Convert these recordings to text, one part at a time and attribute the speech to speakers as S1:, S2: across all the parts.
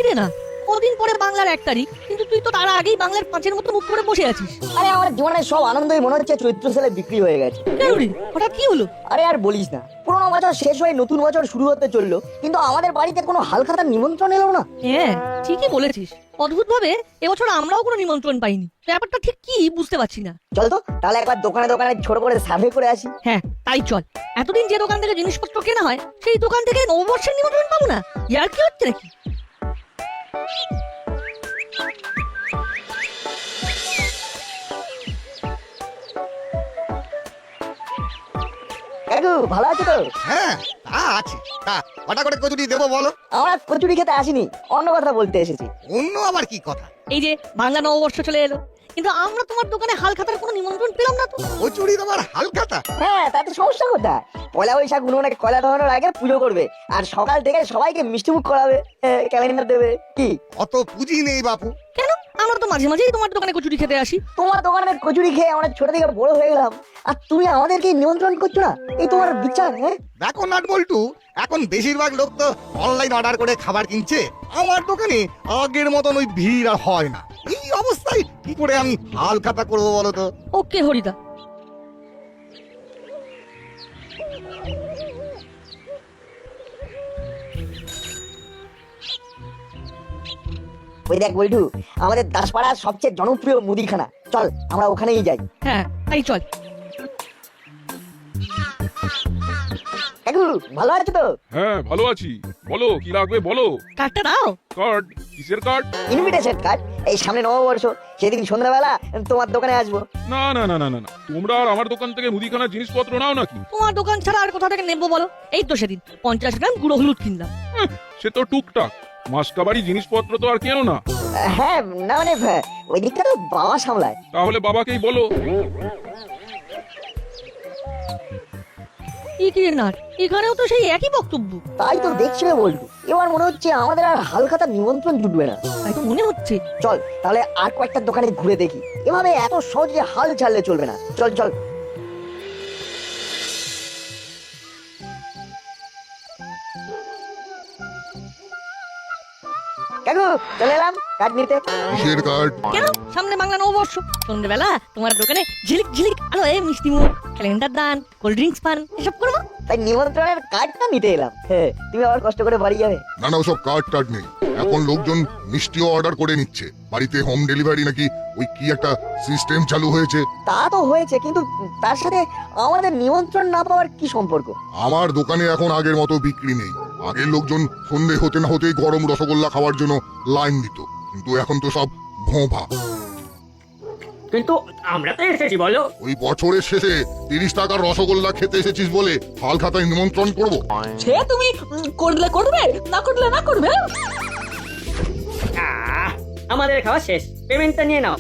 S1: রে না, কদিন পরে বাংলার 1 তারিখ, কিন্তু তুই তো তার আগেই বাংলার 5-এর মতো মুখ করে বসে আছিস।
S2: আরে আমার জীবনের সব আনন্দই মনে হচ্ছে চৈত্র সেলে বিক্রি হয়ে গেছে।
S1: কেন রে, হঠাৎ কি হলো?
S2: আরে আর বলিস না, পুরোনো বছর শেষ হয়ে নতুন বছর শুরু হতে চললো, কিন্তু আমাদের বাড়িতে কোনো হালখাতার নিমন্ত্রণ এলো না।
S1: হ্যাঁ, ঠিকই বলেছিস। অদ্ভুত ভাবে এবছর আমরাও কোনো নিমন্ত্রণ পাইনি। ব্যাপারটা ঠিক কি বুঝতে পারছি না।
S2: চল তো তাহলে একবার দোকানে দোকানে ছোট করে সার্ভে করে আসি।
S1: হ্যাঁ, তাই চল। এতদিন যে দোকান থেকে জিনিসপত্র কেনা হয়, সেই দোকান থেকে নববর্ষের নিমন্ত্রণ পাবো না? ইয়ার কি হচ্ছে নাকি?
S2: কাকু ভালো আছো তো?
S3: হ্যাঁ, তা আছে। তা কটা করে কচুরি দেবো বলো?
S2: আমরা কচুরি খেতে আসিনি, অন্য কথা বলতে এসেছি।
S3: অন্য আবার কি কথা?
S1: এই যে বাংলা নববর্ষ চলে এলো, কিন্তু আমরা তোমার দোকানে হালখাতার কোনো নিমন্ত্রণ পেলাম না তো।
S3: কচুরি তোমার হালখাতা?
S2: হ্যাঁ, তাতে সমস্যা কোথায়? পয়লা বৈশাখ উনুনে কয়লা ধরানোর আগে পুজো করবে, আর সকাল থেকে সবাইকে মিষ্টিমুখ করাবে, ক্যালেন্ডার দেবে। কি
S3: অত পুঁজি নেই বাপু।
S1: কেন? আমরা তো মাঝে মাঝেই তোমার দোকানে কচুরি খেতে আসি।
S2: তোমার দোকানের কচুরি খেয়ে আমরা ছোট থেকে বড় হয়ে গেলাম, আর তুমি আমাদেরকে নিমন্ত্রণ করছো না? এই তোমার বিচার? হ্যাঁ
S3: দেখো নাট বল্টু, এখন বেশিরভাগ লোক তো অনলাইন অর্ডার করে খাবার কিনছে। আমার দোকানে আগের মতন ওই ভিড় আর হয় না। এই অবস্থায় কি করে আমি হালখাতা করবো বলো তো?
S1: ওকে হরিদা।
S2: ওই দেখ বৈঠু, আমাদের দাসপাড়ার সবচেয়ে জনপ্রিয় মুদিখানা, চল আমরা ওখানেই যাই।
S1: হ্যাঁ, তাই চল।
S2: কাকু ভালো আছো তো?
S4: হ্যাঁ ভালো আছি। বলো কি লাগবে বলো।
S1: কার্ডটা দাও।
S4: কার্ড? কিসের কার্ড?
S2: Invitation card. এই সামনে নববর্ষ, সেদিন সন্ধ্যাবেলা তোমার দোকানে আসবো।
S4: না না না না না না, তোমরা আর আমার দোকান থেকে মুদিখানার জিনিসপত্র নাও নাকি?
S1: তোমার দোকান ছাড়া আর কোথা থেকে নেবো বলো? এই তো সেদিন 50 গ্রাম গুঁড়ো হলুদ কিনলাম।
S4: সে তো টুকটাক, মাসকাবাড়ি জিনিসপত্র তো আর কেন না।
S2: হ্যাঁ না মানে ওই দিকটা তো বাবা সামলায়।
S4: তাহলে বাবাকেই বলো।
S1: কি না, এখানেও তো সেই একই বক্তব্য।
S2: তাই তো দেখছি রে বলটু, এবার মনে হচ্ছে আমাদের আর হালখাতা নিমন্ত্রণ জুটবে না।
S1: তাই তো মনে হচ্ছে।
S2: চল তাহলে আর কয়েকটা দোকানে ঘুরে দেখি, এভাবে এত সহজে হাল ছাড়লে চলবে না। চল চল। কাকু চলে এলাম কার্ড নিতে।
S5: কিসের কার্ড?
S1: কেন? সামনে বাংলা নববর্ষ, সন্ধ্যেবেলা তোমার দোকানে ঝিলিক ঝিলিক আলোয় মিষ্টি মুখ, ক্যালেন্ডার দান, কোল্ড ড্রিঙ্কস পান, এসব করবো।
S2: তাই নিমন্ত্রণের কার্ডটা নিতে এলাম। তুমি আবার কষ্ট করে বাড়ি যাবে?
S5: না না, ওসব কার্ড টার্ড নেই। এখন লোকজন মিষ্টিও অর্ডার করে নিচ্ছে, বাড়িতে হোম ডেলিভারি নাকি ওই কি একটা সিস্টেম চালু হয়েছে।
S2: তা তো হয়েছে, কিন্তু তার সাথে আমাদের নিমন্ত্রণ না পাওয়ার কি সম্পর্ক?
S5: আমার দোকানে এখন আগের মতো বিক্রি নেই। আগের লোকজন সন্ধে হতে না হতেই গরম রসগোল্লা খাওয়ার জন্য লাইন দিত, কিন্তু এখন তো সব ভোঁভা।
S6: কিন্তু আমরা তো এসেছি বলো।
S5: ওই বছরের শেষে 30 টাকার রসগোল্লা খেতে এসেছিস বলে হালখাতায় নিমন্ত্রণ করব?
S7: সে তুমি করলে করবে, না করলে না করবে।
S6: আমাদের খাওয়া শেষ, পেমেন্টটা নিয়ে নাও।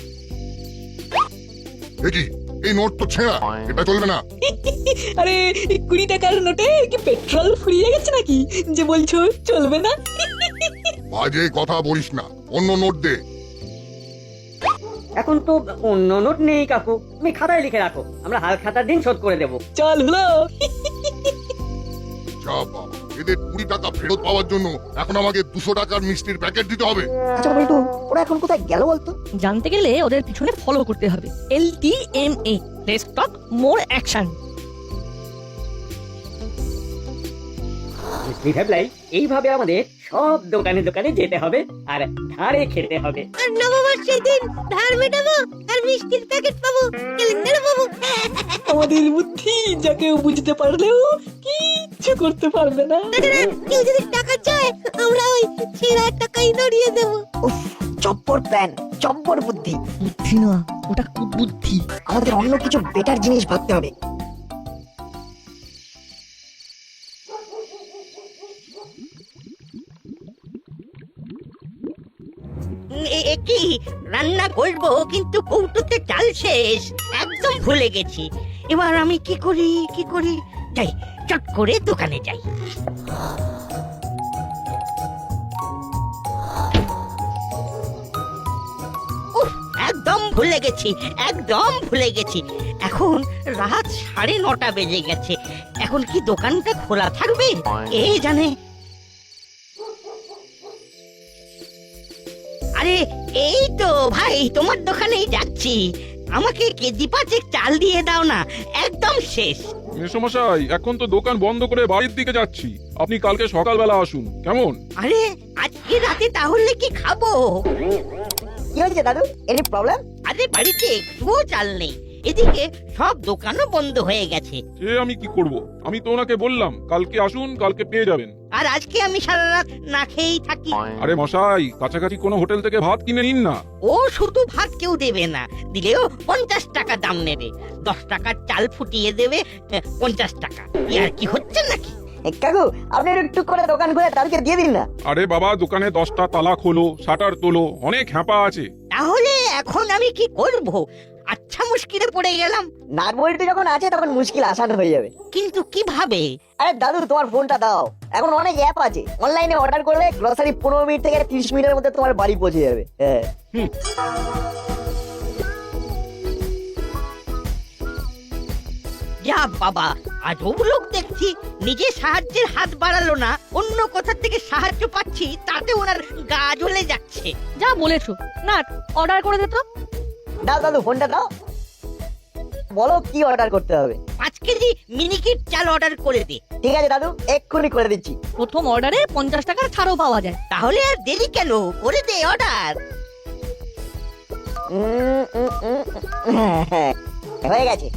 S5: দেখি এই নোট তো ছেঁড়া, এটা চলবে না।
S7: আরে 20 টাকার নোটে কি পেট্রোল ফুরিয়ে গেছে নাকি যে বলছো চলবে না?
S5: বাজে কথা বলিস না, অন্য নোট দে।
S6: এখন তো অন্য নোট নেই কাকু, তুমি খাতায় লিখে রাখো, আমরা হাল খাতার দিন শোধ করে দেবো।
S7: চল হলো।
S5: যা বাবা, এদের 20 টাকা ফেরত পাওয়ার জন্য এখন আমাকে 200 টাকার মিষ্টির প্যাকেট দিতে হবে।
S2: আচ্ছা বলটু, ওরা এখন কোথায় গেল বলতো?
S1: জানতে গেলে ওদের পিছনে ফলো করতে হবে। LTMA, let's talk more action.
S6: এইভাবে আমাদের সব দোকানে দোকানে যেতে হবে আর ধারে খেতে হবে।
S8: আর নববর্ষের দিন ধার মেটাবো আর মিষ্টির প্যাকেট পাবো, ক্যালেন্ডার পাবো।
S7: আমাদের বুদ্ধি যা কেউ বুঝতে পারলেও কিচ্ছু করতে পারবে না।
S8: তাছাড়া কেউ যদি টাকা চায় আমরা ওই ছেঁড়া টাকাই নড়িয়ে দেবো।
S2: উফ, চপ্পর প্ল্যান, চপ্পর বুদ্ধি।
S1: বুদ্ধি না, ওটা কুবুদ্ধি।
S2: আমাদের অন্য কিছু বেটার জিনিস ভাবতে হবে।
S8: কি রান্না করবো, কিন্তু কৌটোতে চাল শেষ, একদম ভুলে গেছি। এবার আমি কি করি যাই, চট করে দোকানে যাই। একদম ভুলে গেছি। এখন রাত 9:30 বেজে গেছে, এখন কি দোকানটা খোলা থাকবে কে জানে। আরে এই তো ভাই তোমার দোকানেই যাচ্ছি, আমাকে কেজি পাঁচেক চাল দিয়ে দাও না, একদম শেষ।
S4: মেসমশাই এখন তো দোকান বন্ধ করে বাড়ির দিকে যাচ্ছি, আপনি কালকে সকালবেলা আসুন কেমন?
S8: আরে আজকে রাতে তাহলে কি খাবো?
S2: কি হয়েছে দাদু, এনি প্রবলেম?
S8: আরে বাড়িতে একটুও চাল নেই, এদিকে সব দোকানও বন্ধ হয়ে গেছে।
S4: সে আমি কি করব, আমি তো ওনাকে বললাম কালকে আসুন, কালকে পেয়ে যাবেন।
S8: আর আজকে আমি সারা রাত না খেয়েই থাকি।
S4: আরে মশাই, কাছাকাছি কোনো হোটেল থেকে ভাত কিনে নিন না।
S8: ও শুধু ভাত কেউ দেবে না, দিলেও 50 টাকা দাম নেবে। 10 টাকার চাল ফুটিয়ে দেবে 50 টাকা। আর কি হচ্ছে নাকি?
S2: কাকু, আপনি একটু করে দোকান খুলে দাদুকে দিয়ে দিন না।
S4: আরে বাবা, দোকানে 10টা তালা খোলো, শাটার তোলো, অনেক হ্যাপা আছে।
S8: তাহলে এখন আমি কি করব? আচ্ছা মুশকিলে পড়ে গেলাম।
S2: নাট বল্টু যখন আছে তখন মুশকিল আসান হয়ে যাবে।
S8: কিন্তু কিভাবে?
S2: আরে দাদু, তোমার ফোনটা দাও, এখন অনেক অ্যাপ আছে, অনলাইনে অর্ডার করলে গ্রসারি 15 মিনিট থেকে 30 মিনিটের মধ্যে তোমার বাড়ি পৌঁছে যাবে। হ্যাঁ।
S8: যা বাবা, আজব লোক দেখছি, নিজে সাহায্যের হাত বাড়ালো না, অন্য কোথা থেকে সাহায্য পাচ্ছি তাতে ওনার গা জ্বলে যাচ্ছে।
S1: যা বলেছো, নাট অর্ডার করে দে তো।
S2: দাও দাদু, ফোনটা দাও, বলো কি অর্ডার করতে হবে।
S8: 5 কেজি মিনিকেট চাল অর্ডার করে দে।
S2: ঠিক আছে দাদু, এক্ষুনি করে দিচ্ছি।
S1: প্রথম অর্ডারে 50 টাকার ছাড়ও পাওয়া যায়।
S8: তাহলে আর দেরি কেন, করে দে অর্ডার।
S2: হয়ে গেছে।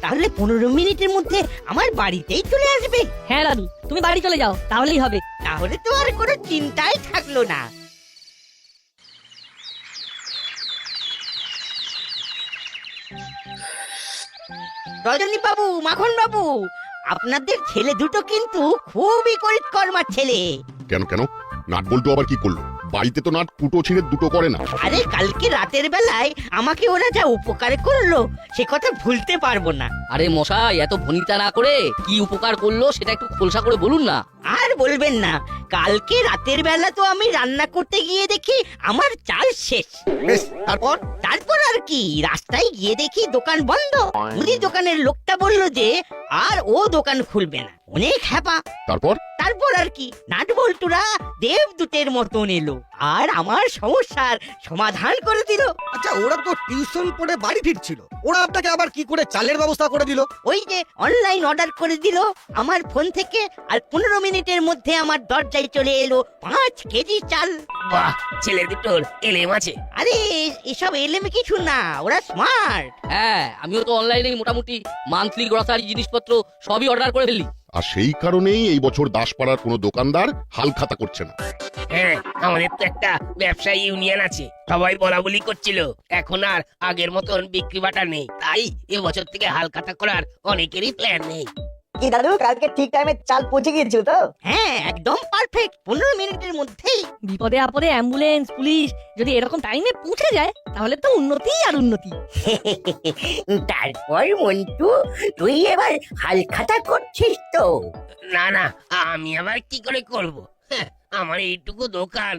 S8: তাহলে 15 মিনিটের মধ্যে আমার বাড়িতেই চলে আসবে।
S1: হ্যাঁ দাদু, তুমি বাড়ি চলে যাও, তাহলেই হবে।
S8: তাহলে তো আর কোনো চিন্তাই থাকলো না। রজনী বাবু, মাখন বাবু, আপনাদের ছেলে দুটো কিন্তু খুবই করিতকর্মার ছেলে।
S9: কেন কেন, নাট বল্টু আবার কি করলো? বাড়িতে তো নাট ফুটো ছিঁড়ে দুটো করে না।
S8: আরে কালকে রাতের বেলায় আমাকে ওরা যা উপকার করলো সে কথা ভুলতে পারবো না।
S10: আরে মশাই, এত ভনিতা না করে কি উপকার করলো সেটা একটু খোলসা করে বলুন না।
S8: আর বলবেন না, কালকে রাতের বেলা তো আমি রান্না করতে গিয়ে দেখি আমার চাল শেষ।
S3: বেশ, তারপর?
S8: তারপর আর কি, রাস্তায় গিয়ে দেখি দোকান বন্ধ। মুদির দোকানের লোকটা বলল যে আর ও দোকান খুলবে না, অনেক হ্যাপা।
S9: তারপর?
S8: তারপর আর কি, নাট বল্টুরা দেবদূতের মতন এলো আর আমার সমস্যার সমাধান করে দিল।
S3: আচ্ছা, ওরা তো টিউশন পড়ে বাড়ি ফিরছিল, ওরা আপনাকে আবার কি করে চালের ব্যবস্থা করে দিল?
S8: ওই যে অনলাইন অর্ডার করে দিল আমার ফোন থেকে, আর 15 মিনিটের মধ্যে আমার দরজায় চলে এলো 5 কেজি চাল।
S10: বাহ, ছেলে দুটোর এলেম আছে।
S8: আরে এসব এলেমে কিছু না, ওরা স্মার্ট।
S10: হ্যাঁ, আমিও তো অনলাইনে মোটামুটি মান্থলি গ্রসারি জিনিসপত্র সবই অর্ডার করে ফেলি।
S9: আর সেই কারণেই এই বছর দাসপাড়ার কোনো দোকানদার হাল খাতা করছে না।
S10: হ্যাঁ, আমাদের তো একটা ব্যবসায়ী ইউনিয়ন আছে, সবাই বলা বলি করছিল, এখন আর আগের মতন বিক্রি বাটা নেই, তাই এবছর থেকে হালখাতা করার অনেকেরই প্ল্যান নেই।
S2: কি দাদু, কালকে ঠিক টাইমে চাল পৌঁছে গিয়েছিল তো?
S8: হ্যাঁ, একদম পারফেক্ট, 15 মিনিটের মধ্যেই।
S1: বিপদে আপদে অ্যাম্বুলেন্স, পুলিশ যদি এরকম টাইমে পৌঁছে যায় তাহলে তো উন্নতি আর উন্নতি।
S8: তারপর মন্টু, তুই এবার হালখাতা করছিস তো?
S10: না না, আমি আবার কি করে করব? আমার এইটুকু দোকান,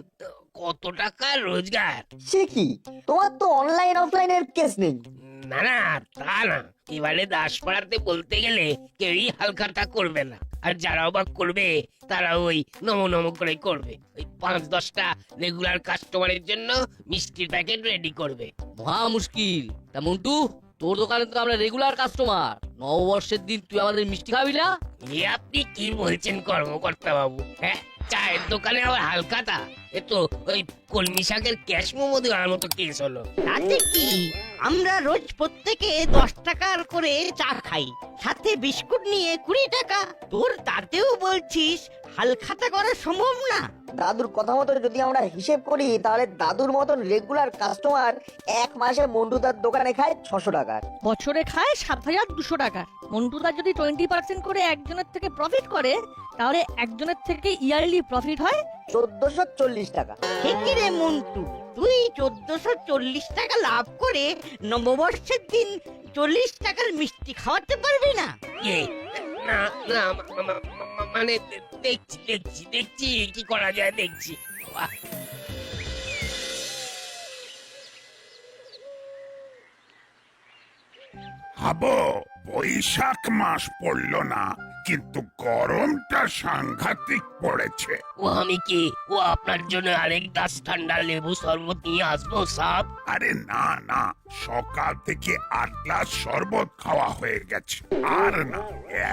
S10: কত টাকা রোজগার।
S2: সে কি, তোমার তো অনলাইন অফলাইনের কেস নেই।
S10: না না, তা না, এবারে দাসপাড়াতে বলতে গেলে কেউই হালখাতা করবে না, আর যারা অবাক করবে তারা ওই নমো নমো করে করবে। ওই 5-10টা রেগুলার কাস্টমারের জন্য মিষ্টির প্যাকেট রেডি করবে। মহা মুশকিল। তা মন্টু, তোর দোকানে তো আমরা রেগুলার কাস্টমার, নববর্ষের দিন তুই আমাদের মিষ্টি খাবি না? এ আপনি কি বলছেন কর্মকর্তা বাবু? হ্যাঁ, চায়ের দোকানে আবার হালখাতা? এ তো ওই কলমি শাকের ক্যাশ মোমো দেওয়ার মতো কেস হলো।
S8: তাতে কি, আমরা রোজ প্রত্যেকে 10 টাকার করে চা খাই, সাথে বিস্কুট নিয়ে 20 টাকা। তোর তাতেও বলছিস হালখাতা করা সম্ভব না?
S2: দাদুর কথা মতো যদি আমরা হিসেব করি তাহলে দাদুর মতন রেগুলার কাস্টমার এক মাসে মন্টুদার দোকানে খায় 600 টাকার।
S1: বছরে খায় 7200 টাকা। মন্টুদা যদি 20% করে একজনের থেকে প্রফিট করে, তাহলে একজনের থেকে ইয়ারলি প্রফিট হয়
S2: 1440 টাকা।
S8: ঠিকই রে মন্টু, তুই 1440 টাকা লাভ করে নববর্ষের দিন 40 টাকার মিষ্টি খাওয়াতে পারবি না?
S10: না না, মানে দেখছি কি করা যায়, দেখছি।
S11: হাবো, বৈশাখ মাস পড়লো না,
S5: কিন্তু গরমটা সাংঘাতিক পড়েছে।
S10: ও আমি কি ও আপনার জন্য আরেক গ্লাস ঠান্ডা লেবু শরবত নিয়ে আসবো সাব?
S5: আরে না না, সকাল থেকে 8 গ্লাস শরবত খাওয়া হয়ে গেছে। আর না,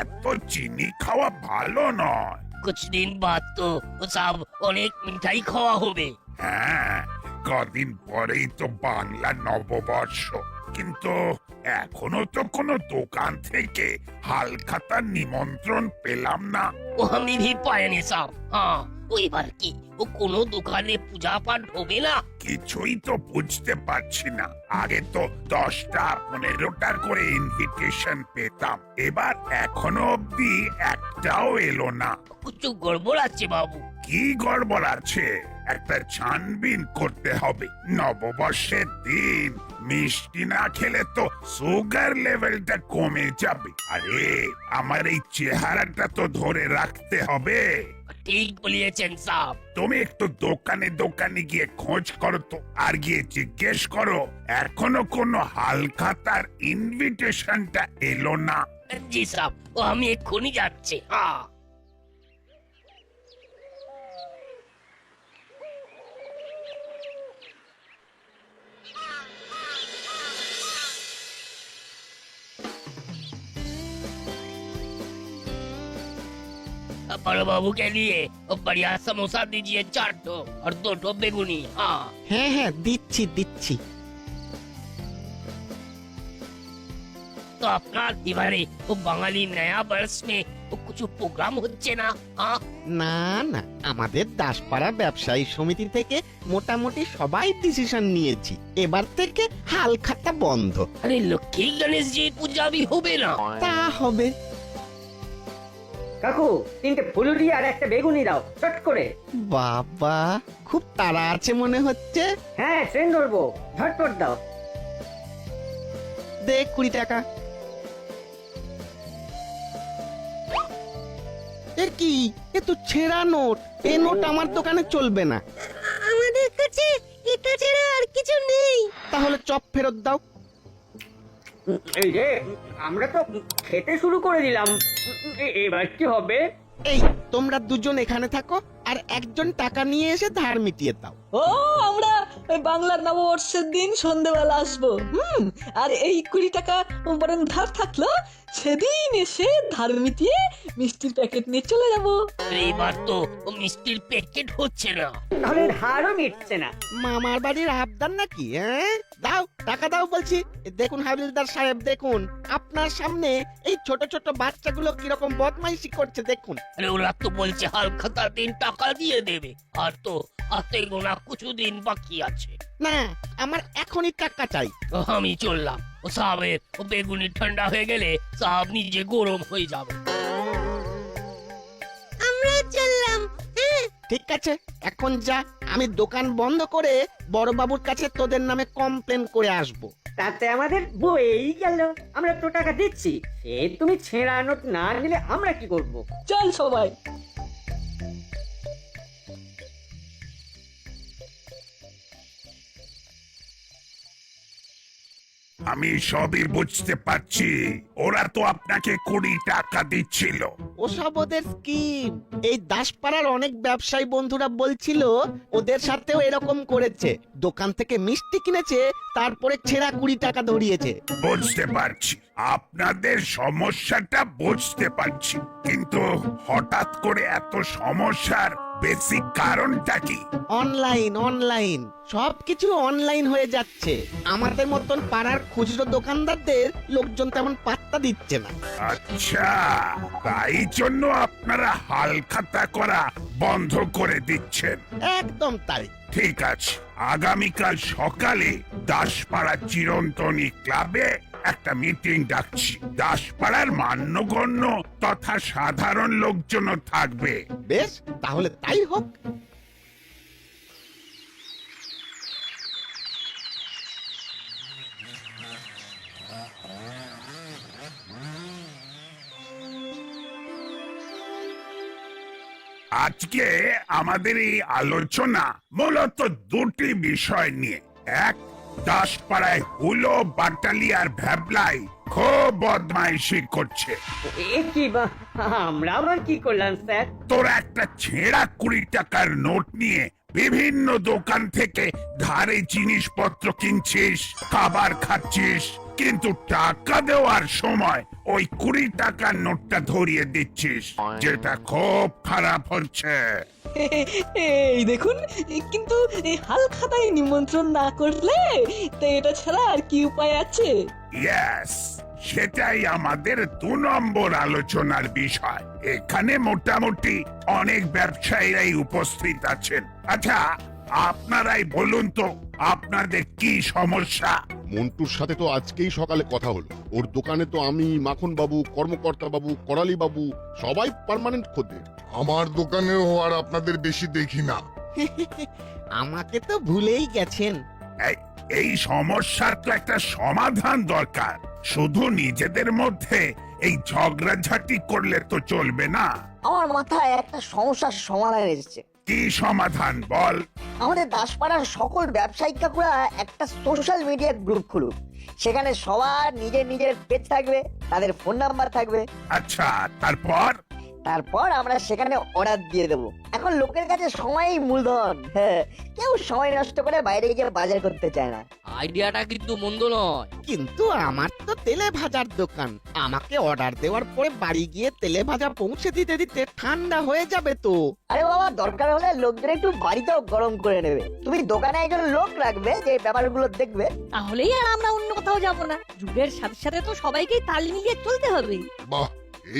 S5: এত চিনি খাওয়া ভালো নয়।
S10: कुछ दिन बाद तो वो साहब অনেক মিঠাই খাওয়া হবে।
S5: হ্যাঁ, কদিন পরেই তো বাংলা নববর্ষ, কিন্তু এখনো তো কোনো দোকান থেকে হালখাতার নিমন্ত্রণ পেলাম না।
S10: ও আমি भी পাইনি সাহব। হ্যাঁ, ও এবার কি ও কোনো দোকানে পূজা পাঠ হবে না?
S5: কিছুই তো বুঝতে পারছি না। আগে তো 10টা 15টা করে ইনভিটেশন পেতাম, এবার এখনো অব্দি একটাও এলো না।
S10: কিছু গড়বড় আছে বাবু।
S5: কি গড়বড় আছে? একটা ছানবিন করতে হবে। নববর্ষের দিন মিষ্টি না খেলে তো সুগার লেভেলটা কমে যাবে। আরে আমার এই চেহারাটা তো ধরে রাখতে হবে।
S10: ঠিক বলিয়েছেন সাহব।
S5: তুমি একটু দোকানে দোকানে গিয়ে খোঁজ করো তো, আর গিয়ে জিজ্ঞেস করো এখনো কোনো হালখাতার ইনভিটেশনটা এলো না।
S10: জি সাহব, ও আমি এক্ষুনি যাচ্ছি। হ্যাঁ। बड़े बाबू के लिए बढ़िया समोसा दीजिए 4 ठो और 2 ठो बेगुनी। हाँ
S11: হ্যাঁ হ্যাঁ দিচ্ছি দিচ্ছি।
S10: तो अपना दिवाली वो बंगाली नया वर्ष में वो कुछ प्रोग्राम হচ্ছে না? हाँ
S11: না না, আমাদের দাসপাড়া ব্যবসায়ী সমিতি থেকে মোটামুটি সবাই ডিসিশন নিয়েছি, এবার থেকে হালখাতা বন্ধ।
S10: अरे लक्ष्मी गणेश जी पूजा भी হবে না?
S11: তা হবে।
S6: কাকু 3টে ফুলুরি আর একটা বেগুনি দাও চট করে।
S11: বাবা, খুব তাড়া আছে মনে হচ্ছে।
S6: হ্যাঁ, ট্রেন ধরবো, ঝটপট দাও।
S11: দে 20 টাকা। এ কি, এ তো ছেঁড়া নোট। এ নোট আমার দোকানে চলবে না।
S8: আমাদের কাছে এটা ছাড়া আর কিছু নেই।
S11: তাহলে চপ ফেরত দাও।
S6: এই যে আমরা তো খেতে শুরু করে দিলাম, এবার কি হবে?
S11: এই তোমরা দুজন এখানে থাকো, আর একজন টাকা নিয়ে এসে ধার মিটিয়ে দাও।
S7: ও আমরা ওই বাংলার নববর্ষের দিন সন্ধ্যেবেলা আসবো। আর এই 20 টাকা বরং ধার থাকলো, সেদিন এসে ধার মিটিয়ে মিষ্টির প্যাকেট নিয়ে চলে যাবো।
S10: এবার তো ও মিষ্টির প্যাকেট হচ্ছে না।
S6: তাহলে ধারও মিটছে না।
S11: মামার বাড়ির আবদার নাকি? হ্যাঁ, দাও টাকা দাও বলছি। এ দেখুন হাবিলদার সাহেব, দেখুন আপনার সামনে এই ছোট ছোট বাচ্চাগুলো কিরকম বদমাইশি করছে দেখুন।
S10: আরে ওরা তো বলছে হালখাতা দিন টাকা দিয়ে দেবে, আর তো হাতে গোনা কিছু দিন বাকি আছে।
S11: না, আমার এখনই টাকা চাই।
S10: আমি চললাম। ও সাহেবের ও বেগুনি ঠান্ডা হয়ে গেলে সাহেব নিজে গরম হয়ে যাবে।
S8: আমরা চললাম।
S11: ঠিক আছে, এখন যা, আমি দোকান বন্ধ করে বড়বাবুর কাছে তোদের নামে কমপ্লেন করে আসবো।
S6: তাতে আমাদের বই গেল। আমরা তো টাকা দিচ্ছি, সে তুমি ছেঁড়া নোট না দিলে আমরা কি করব?
S7: চল সবাই।
S5: আমি সবই বুঝতে পারছি, ওরা তো আপনাকে 20 টাকা দিচ্ছিল।
S11: ওসব ওদের স্কিম। এই দাসপাড়ার অনেক ব্যবসায়ী বন্ধুরা বলছিল ওদের সাথেও এরকম করেছে। দোকান থেকে মিষ্টি কিনেছে, তারপরে ছেঁড়া 20 টাকা ধরিয়েছে।
S5: বুঝতে পারছি, আপনাদের সমস্যাটা বুঝতে পারছি, কিন্তু হঠাৎ করে এত সমস্যার বেসিক কারণটা কি?
S11: অনলাইন অনলাইন সবকিছু অনলাইন হয়ে যাচ্ছে। আমাদের মতন পাড়ার খুচরো দোকানদারদের লোকজন তেমন পাত্তা দিচ্ছে না।
S5: আচ্ছা, তাই জন্য আপনারা হালখাতা করা বন্ধ করে দিচ্ছেন?
S11: একদম তাই।
S5: ঠিক আছে, আগামীকাল সকালে দাসপাড়া চিরন্তনী ক্লাবে একটা মিটিং ডাকছি। দাসপাড়ার মান্যগণ্য তথা সাধারণ লোকজনও থাকবে।
S11: বেশ, তাহলে তাই হোক।
S5: আজকে আমাদের এই আলোচনা মূলত দুটি বিষয় নিয়ে। এক, দাসপাড়ায় হুলো, বাটালি আর ভ্যাবলাই খুব বদমাইশি করছে।
S6: এ কি বা আমরা আবার কি করলাম স্যার?
S5: তোরা একটা ছেঁড়া 20 টাকার নোট নিয়ে বিভিন্ন দোকান থেকে ধারে জিনিসপত্র কিনছিস, খাবার খাচ্ছিস, কিন্তু টাকা দেওয়ার সময় ওই 20 টাকার নোটটা ধরিয়ে দিচ্ছিস, যেটা খুব খারাপ হচ্ছে।
S7: এই দেখুন, কিন্তু এই হালখাতায় নিমন্ত্রণ না করলে তো এটা ছাড়া আর কি উপায় আছে?
S5: ইয়েস, সেটাই আমাদের 2 নম্বর আলোচনার বিষয়। এখানে মোটামুটি অনেক ব্যবসায়ীরাই উপস্থিত আছেন। আচ্ছা, আপনারাই বলুন তো আপনাদের কি সমস্যা?
S9: মন্টুর সাথে তো আজকেই সকালে কথা হলো। ওর দোকানে তো আমি, মাখন বাবু, কর্মকর্তা বাবু, করালি বাবু সবাই পার্মানেন্ট খদ্দের।
S12: আমার দোকানেও আর আপনাদের বেশি দেখি না।
S11: আমাকে তো ভুলেই গেছেন।
S5: এই সমস্যার তো একটা সমাধান দরকার। শুধু নিজেদের মধ্যে এই ঝগড়াঝাটি করলে তো চলবে না।
S2: আমার মাথায় একটা সমস্যার সমাধান এসেছে।
S5: কি সমাধান বল?
S2: আমাদের দাসপাড়ার সকল ব্যবসায়িক কাকুরা একটা সোশ্যাল মিডিয়া গ্রুপ খুলুক। সেখানে সবার নিজের নিজের পেজ থাকবে, তাদের ফোন নাম্বার থাকবে।
S5: আচ্ছা, তারপর
S2: আমরা সেখানে অর্ডার দিয়ে দেবো। এখন লোকের কাছে সময়ই মূলধন। হ্যাঁ, কেউ সময় নষ্ট করে বাইরে গিয়ে বাজার করতে চায় না।
S10: আইডিয়াটা কিন্তু মন্দ নয়।
S11: কিন্তু আমার তো তেলে ভাজার দোকান, আমাকে অর্ডার দেওয়ার পরে বাড়ি গিয়ে তেলে ভাজা পৌঁছে দিতে দিতে ঠান্ডা হয়ে যাবে তো।
S2: আরে বাবা, দরকার হলে লোকজন একটু বাড়িতেও গরম করে নেবে। তুমি দোকানে একজন লোক রাখবে যে ব্যাপারগুলো দেখবে।
S1: তাহলেই আর আমরা অন্য কোথাও যাব না। যুগের সাথে সাথে তো সবাইকেই তাল মিলিয়ে চলতে হবে।
S12: বাহ,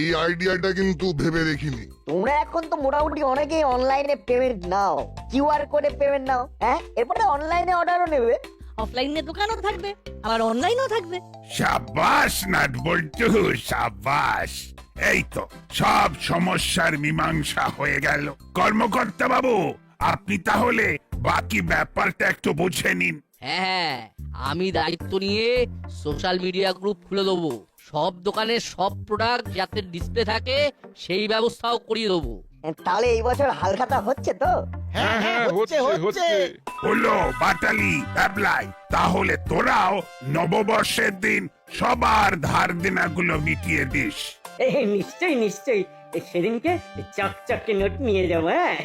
S12: এই আইডিয়াটা কিন্তু ভেবে দেখিনি।
S2: তোমরা এখন তো মোটামুটি অনেকেই অনলাইনে পেমেন্ট নাও, কিউআর কোডে পেমেন্ট নাও। হ্যাঁ, এরপরে অনলাইনে অর্ডারও নেবে।
S1: অফলাইনে দোকানও থাকবে, আবার অনলাইনও থাকবে।
S5: সাবাস নাটবল্টু, সাবাস। এই তো সব সমস্যার মীমাংসা হয়ে গেল। কর্মকর্তা বাবু, আপনি তাহলে বাকি ব্যাপারটা একটু বুঝে নিন।
S10: হ্যাঁ, আমি দায়িত্ব নিয়ে সোশ্যাল মিডিয়া গ্রুপ খুলে দেবো। সব দোকানের সব প্রোডাক্ট যাতে ডিসপ্লে থাকে সেই ব্যবস্থাও করিয়ে দেবো।
S2: তাহলে এই বছর হালখাতা হচ্ছে তো?
S11: হ্যাঁ হ্যাঁ, হচ্ছে।
S5: হলো বাটালি, অ্যাপ্লাই। তাহলে তোরাও নববর্ষের দিন সবার ধার দেনাগুলো মিটিয়ে দিস।
S6: নিশ্চয়ই নিশ্চয়ই, সেদিনকে চকচকে নোট নিয়ে যাবো। হ্যাঁ,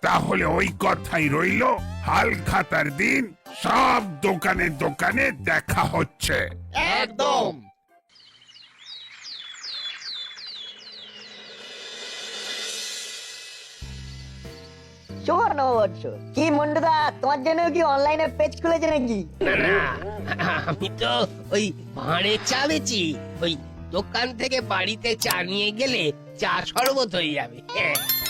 S5: তাহলে ওই কথাই রইল, হালখাতার দিন সব দোকানে দোকানে দেখা হচ্ছে।
S11: একদম।
S2: শুভ নববর্ষ। কি মন্ডুদা, তোমার জন্য কি অনলাইনে পেজ খুলেছে নাকি?
S10: না না, আমি তো ওই ভাঁড়ে চা বেচি। ওই দোকান থেকে বাড়িতে চা নিয়ে গেলে চা শরবত হয়ে যাবে।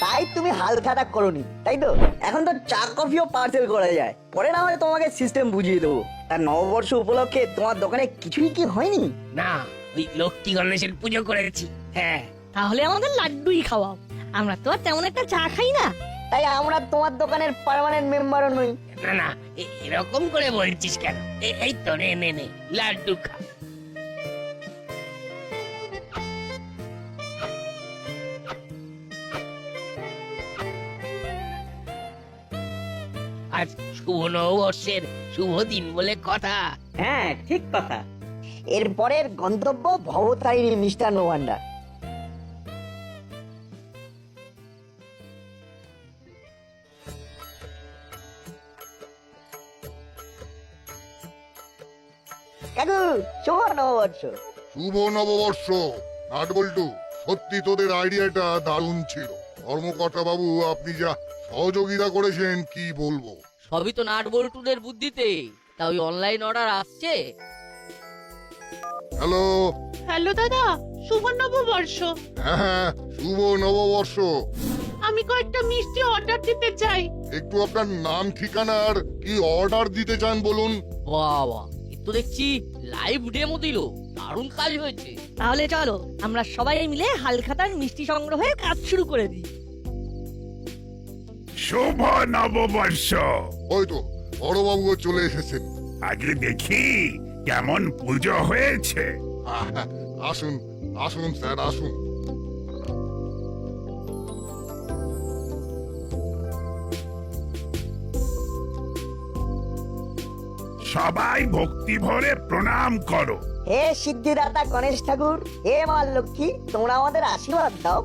S2: তাই তুমি হালখাতা করোনি, তাই তো? এখন তো চা কফিও পার্সেল করা যায়। পরে না হয় তোমাকে সিস্টেম বুঝিয়ে দেবো। তার নববর্ষ উপলক্ষে তোমার দোকানে কিছুই কি হয়নি?
S10: না, ওই লক্ষ্মী গণেশের পুজো করেছি। হ্যাঁ,
S1: তাহলে আমাদের লাড্ডুই খাওয়াও। আমরা তো আর তেমন একটা চা খাই না।
S2: তাই আমরা তোমার দোকানের পার্মানেন্ট মেম্বারও নই।
S10: না না, এরকম করে বলছিস কেন? এই তো নে নে নে, লাড্ডু খা। আজ শুভ নববর্ষের শুভ দিন বলে কথা।
S6: হ্যাঁ, ঠিক কথা।
S2: এরপরের গন্তব্য ভবতারিণী মিষ্টান্ন ভান্ডার। কাকু, শুভ নববর্ষ।
S12: শুভ নববর্ষ। নাটবল্টু, সত্যি তোদের আইডিয়াটা দারুণ ছিল। কর্মকর্তা বাবু, আপনি যা সহযোগিতা করেছেন কি বলবো।
S10: সবই তো নাট বল্টুদের বুদ্ধিতে। তা ওই অনলাইন অর্ডার আসছে?
S12: হ্যালো।
S13: হ্যালো দাদা, শুভ নববর্ষ।
S12: হ্যাঁ, শুভ নববর্ষ।
S13: আমি কয়েকটা মিষ্টি অর্ডার দিতে চাই।
S12: একটু আপনার নাম ঠিকানার কি অর্ডার দিতে চান বলুন।
S10: বাবা, এ তো দেখছি লাইভ ডেমো দিল। দারুণ কাজ হয়েছে।
S1: তাহলে চলো আমরা সবাই মিলে হালখাতার মিষ্টি সংগ্রহের কাজ শুরু করে দিই।
S5: শুভ নববর্ষ।
S12: ওই তো বড়বাবুও চলে এসেছেন।
S5: আগে দেখি কেমন পুজো হয়েছে।
S12: আসুন আসুন স্যার, আসুন।
S5: সবাই ভক্তি ভরে প্রণাম করো।
S2: হে সিদ্ধিদাতা গণেশ ঠাকুর, হে মা লক্ষ্মী, তোমরা আমাদের আশীর্বাদ দাও।